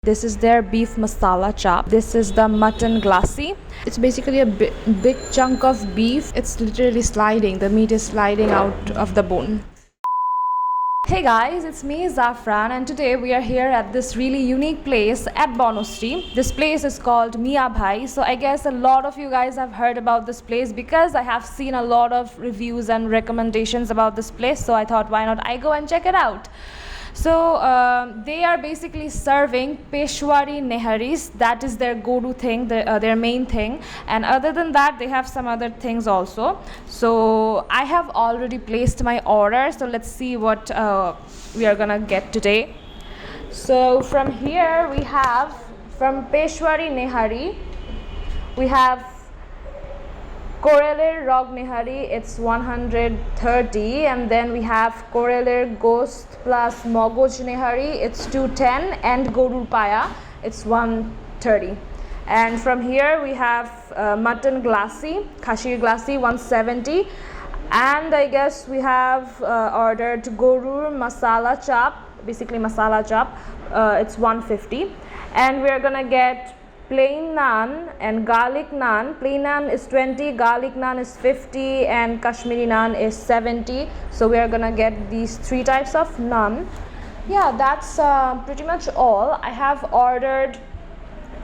This is their beef masala chop. This is the mutton glassy. It's basically a big chunk of beef. It's literally sliding. The meat is sliding out of the bone. Hey guys, it's me Zafraan, and today we are here at this really unique place at Bonostry. This place is called Miyabhai. So I guess a lot of you guys have heard about this place because I have seen a lot of reviews and recommendations about this place. So I thought, why not I go and check it out. So they are basically serving Peshawari Niharis. That is their go-to thing, their main thing. And other than that, they have some other things also. So I have already placed my order. So let's see what we are gonna get today. So from here we have, from Peshawari Nihari, we have Koreler Rog Nihari, it's 130, and then we have Koreler Ghost plus Mogoj Nihari, it's 210, and Gorur Paya, it's 130. And from here we have Mutton Glassy, Khashir Glassy, 170, and I guess we have ordered Gorur Masala Chop, basically Masala Chop, it's 150, and we are gonna get plain naan and garlic naan. Plain naan is 20, garlic naan is 50, and Kashmiri naan is 70. So we are gonna get these three types of naan. Yeah, that's pretty much all. I have ordered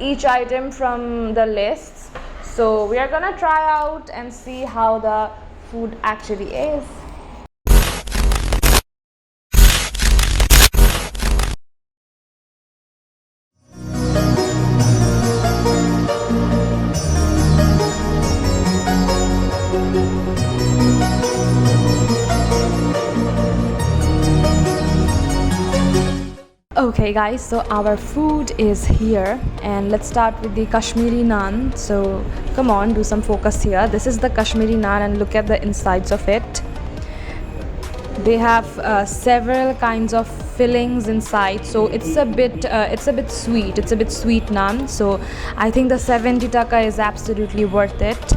each item from the lists. So we are gonna try out and see how the food actually is. Okay guys, so our food is here, and let's start with the Kashmiri naan. So come on, do some focus here. This is the Kashmiri naan, and look at the insides of it. They have several kinds of fillings inside, so it's a bit sweet. It's a bit sweet naan, so I think the 70 taka is absolutely worth it.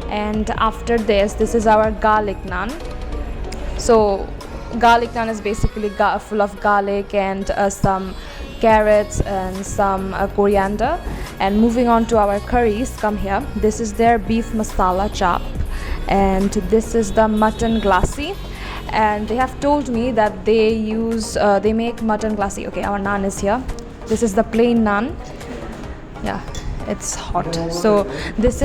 And after this is our garlic naan. So garlic naan is basically full of garlic and some carrots and some coriander. And moving on to our curries, come here. This is their beef masala chop, and this is the mutton glassy. And they have told me that they make mutton glassy. Okay, our naan is here. This is the plain naan. Yeah, it's hot. So this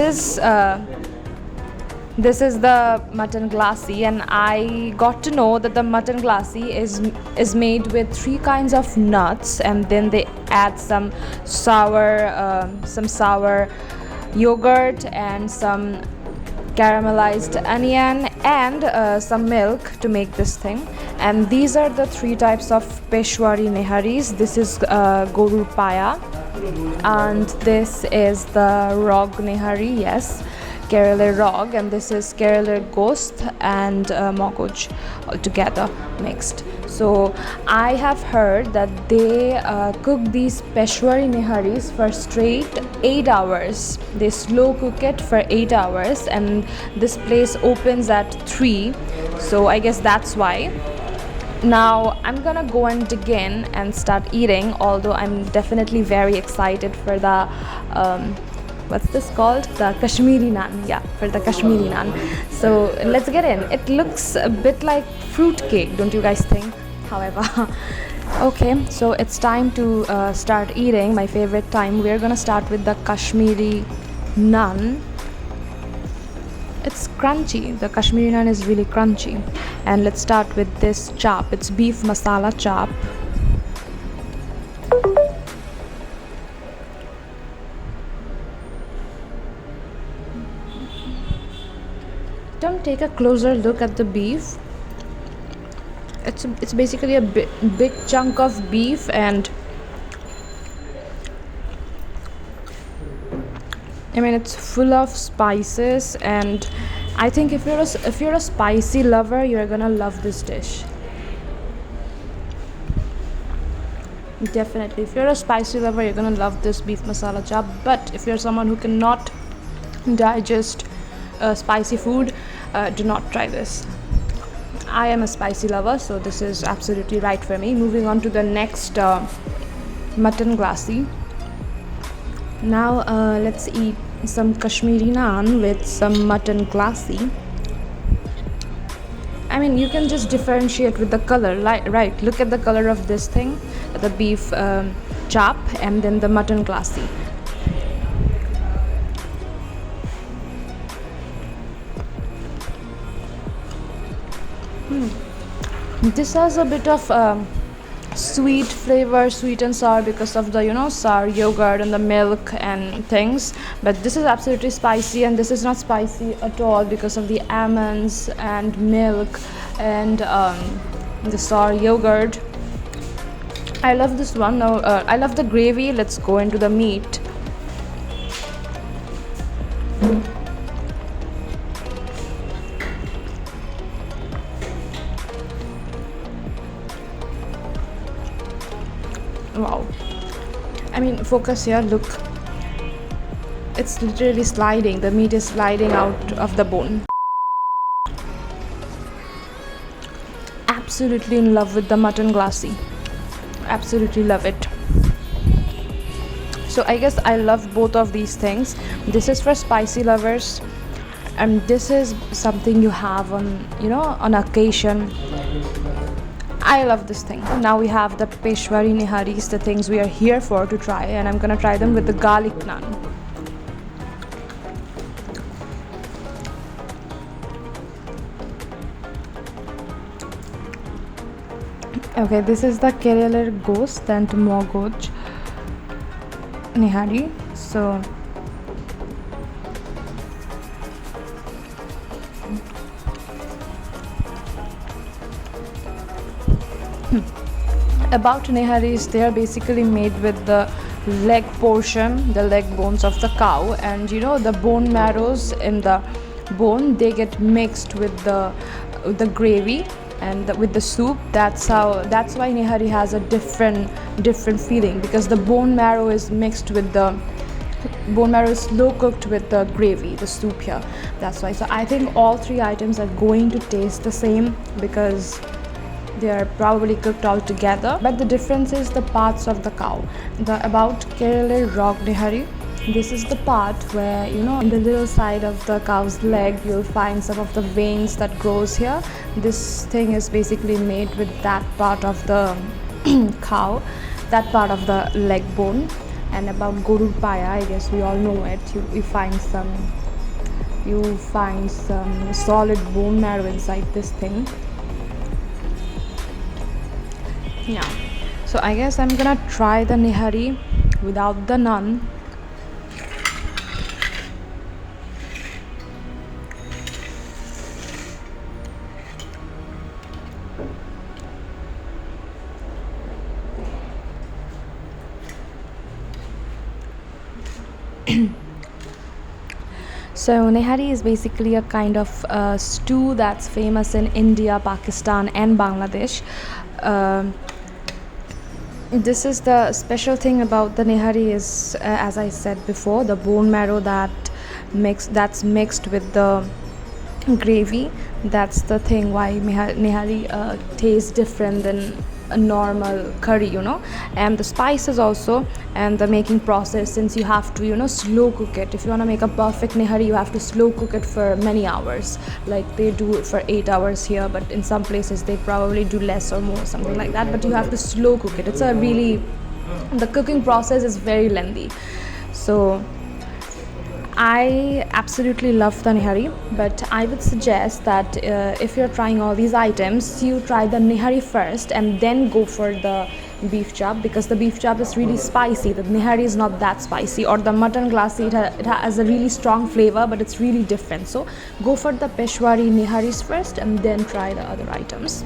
is the mutton glassy, and I got to know that the mutton glassy is made with three kinds of nuts, and then they add some sour yogurt and some caramelized onion and some milk to make this thing. And these are the three types of Peshawari Niharis. This is Gorur Paya, and this is the Rog Nihari, yes, Kereler Rog, and this is Kereler Ghost and Mogoj all together mixed. So I have heard that they cook these Peshawari Niharis for straight 8 hours. They slow cook it for 8 hours, and this place opens at 3, so I guess that's why. Now I'm gonna go and dig in and start eating, although I'm definitely very excited for the what's this called? The Kashmiri naan. Yeah, for the Kashmiri naan. So let's get in. It looks a bit like fruit cake, don't you guys think? However, okay, so it's time to start eating. My favorite time. We're gonna start with the Kashmiri naan. It's crunchy. The Kashmiri naan is really crunchy. And let's start with this chop. It's beef masala chop. Don't take a closer look at the beef. It's basically a big chunk of beef, and I mean it's full of spices, and I think if you're a spicy lover, you're gonna love this dish. Definitely, if you're a spicy lover, you're gonna love this beef masala chop. But if you're someone who cannot digest spicy food, do not try this. I am a spicy lover, so this is absolutely right for me. Moving on to the next mutton glassy. Now let's eat some Kashmiri naan with some mutton glassy. I mean, you can just differentiate with the color, right? Look at the color of this thing, the beef chop, and then the mutton glassy. This has a bit of sweet flavor, sweet and sour, because of the sour yogurt and the milk and things. But this is absolutely spicy, and this is not spicy at all because of the almonds and milk and the sour yogurt. I love this one. Now I love the gravy. Let's go into the meat. Wow, I mean, focus here, look, it's literally sliding, the meat is sliding out of the bone. Absolutely in love with the mutton glassy, absolutely love it. So I guess I love both of these things. This is for spicy lovers, and this is something you have on on occasion. I love this thing. Now we have the Peshwari Niharis, the things we are here for to try, and I'm gonna try them with the garlic naan. Okay, this is the Kerelar Ghost and Mogoj Nihari. So about Niharis, they are basically made with the leg portion, the leg bones of the cow, and the bone marrows in the bone, they get mixed with the gravy and with the soup. That's why Nihari has a different feeling, because the bone marrow is mixed with the bone marrow is slow cooked with the gravy, the soup here. That's why. So I think all three items are going to taste the same because they are probably cooked all together, but the difference is the parts of the cow. About Kerala Rock Nihari, this is the part where in the little side of the cow's leg you'll find some of the veins that grows here. This thing is basically made with that part of the cow, that part of the leg bone. And about Gorul Paya, I guess we all know it. You find some solid bone marrow inside this thing. Yeah, so I guess I'm gonna try the Nihari without the naan. So Nihari is basically a kind of stew that's famous in India, Pakistan and Bangladesh. This is the special thing about the Nihari is, as I said before, the bone marrow that's mixed with the gravy. That's the thing why Nihari tastes different than a normal curry, and the spices also, and the making process, since you have to slow cook it. If you want to make a perfect Nihari, you have to slow cook it for many hours, like they do it for 8 hours here, but in some places they probably do less or more, something like that. But you have to slow cook it. The cooking process is very lengthy. So I absolutely love the Nihari, but I would suggest that if you're trying all these items, you try the Nihari first and then go for the beef chop, because the beef chop is really spicy. The Nihari is not that spicy, or the mutton glassy, it has a really strong flavor, but it's really different. So go for the Peshwari Niharis first and then try the other items.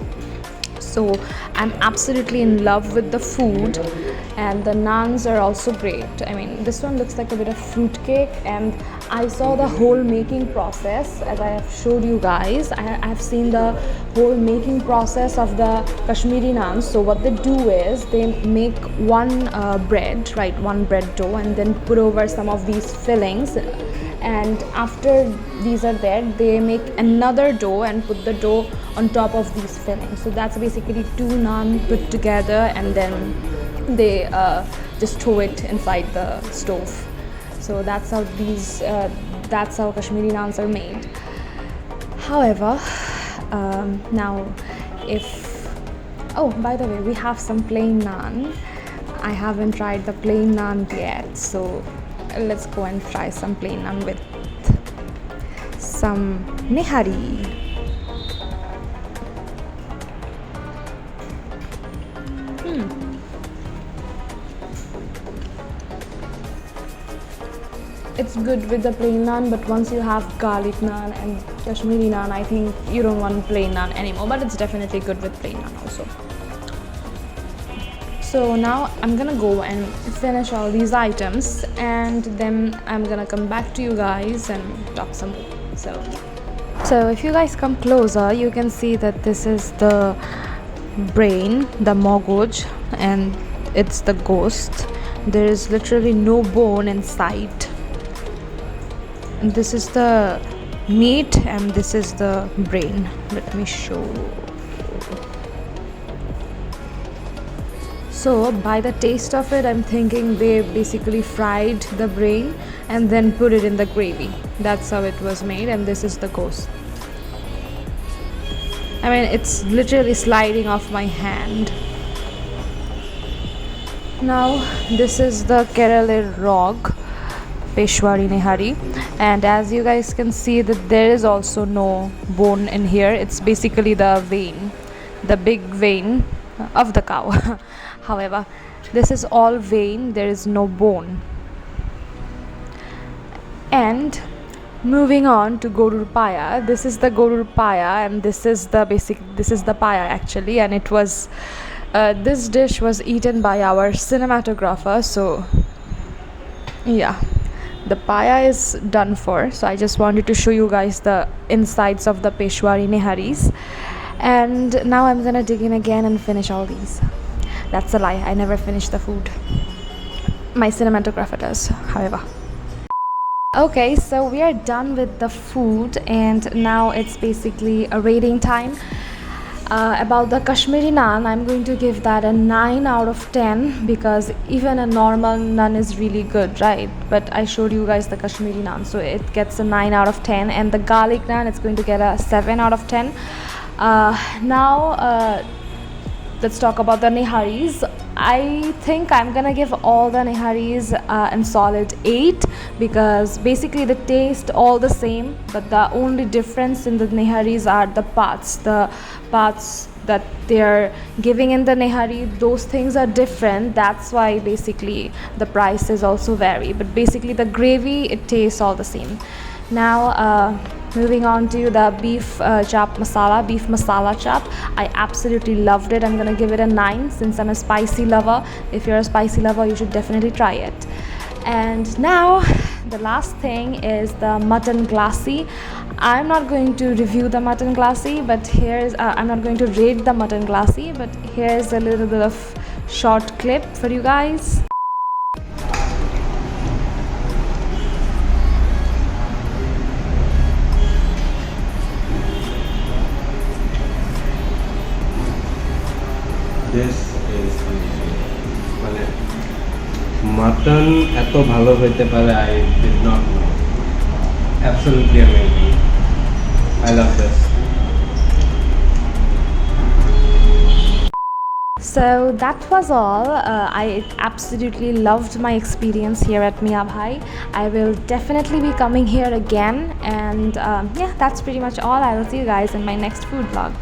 So I'm absolutely in love with the food, and the naans are also great. I mean, this one looks like a bit of fruit cake, and I saw the whole making process as I have showed you guys. I have seen the whole making process of the Kashmiri naans. So what they do is they make one bread dough, and then put over some of these fillings, and after these are there, they make another dough and put the dough on top of these fillings. So that's basically two naan put together, and then they just throw it inside the stove. So that's how that's how Kashmiri naans are made. However, now by the way, we have some plain naan. I haven't tried the plain naan yet, so let's go and try some plain naan with some nihari. It's good with the plain naan, but once you have garlic naan and Kashmiri naan, I think you don't want plain naan anymore, but it's definitely good with plain naan also. So now I'm gonna go and finish all these items, and then I'm gonna come back to you guys and talk some more. So if you guys come closer, you can see that this is the brain, the mogoj, and it's the ghost. There is literally no bone inside. And this is the meat and this is the brain. Let me show. So by the taste of it, I'm thinking they basically fried the brain and then put it in the gravy. That's how it was made, and this is the ghost. I mean, it's literally sliding off my hand. Now this is the Kerala Rog Peshwari Nihari, and as you guys can see that there is also no bone in here. It's basically the vein, the big vein of the cow. However, this is all vein, there is no bone. And moving on to Gorur Paya, this is the Gorur Paya, and this is the paya actually, and it was this dish was eaten by our cinematographer. So yeah, the paya is done for. So I just wanted to show you guys the insides of the Peshwari Niharis, and now I'm gonna dig in again and finish all these. That's a lie, I never finish the food. My cinematographer does, however. Okay, so we are done with the food, and now it's basically a rating time. About the Kashmiri naan, I'm going to give that a 9 out of 10, because even a normal naan is really good, right? But I showed you guys the Kashmiri naan, so it gets a 9 out of 10, and the garlic naan, it's going to get a 7 out of 10. Now let's talk about the niharis. I think I'm gonna give all the niharis a solid 8, because basically the taste all the same, but the only difference in the niharis are the parts that they're giving in the nihari. Those things are different, that's why basically the prices also vary, but basically the gravy, it tastes all the same. Now moving on to the beef masala chap. I absolutely loved it. I'm gonna give it a 9 since I'm a spicy lover. If you're a spicy lover, you should definitely try it. And now the last thing is the mutton glassy. I'm not going to review the mutton glassy, but here's I'm not going to rate the mutton glassy, but here's a little bit of short clip for you guys. This is মানে mutton এত ভালো হইতে পারে, I did not know. Absolutely amazing. I love this. So that was all. I absolutely loved my experience here at Miyabhai. I will definitely be coming here again, and yeah, that's pretty much all. I will see you guys in my next food vlog.